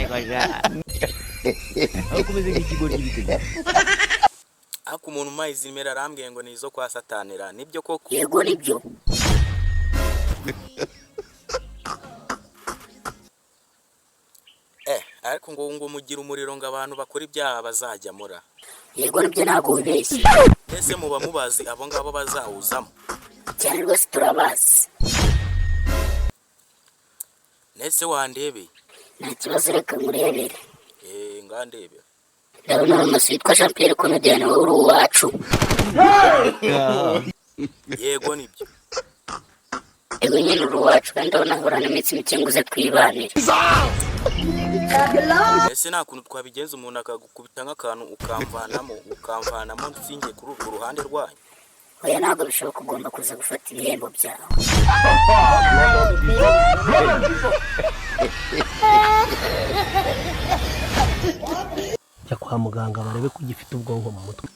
Ako umeze nk'ikigori cy'ibitego. Ako umuntu mayizi nimera arambwiye ngo ni izo kwa Satani ra nibyo koko. Yego nibyo. Ariko ngo mugira umuriro ngo abantu bakora ibyaha bazajya mura. Yego nibyo ntabwo wibeshye. Ese muba mubazi abo ngabo bazawuzamo. Cyane rwose turabazi. Nese wandebe. Nta kibazo reka murebere. Ngandebe. Ndabona umusore witwa Jean Pierre Komediana w'uru wacu. Yego nibyo. Yego nyine uru wacu kandi ndabona ahorana imitsi mike nguze twibanire. Ese nta kuntu twabigenza umuntu akagukubita nk'akantu ukamvanamo nsinge kuri urwo ruhande rwanyu. Oya ntabwo bishoboka ugomba kuza gufata ibihembo byawe. Jya kwa muganga barebe ko ugifite ubwonko mu mutwe.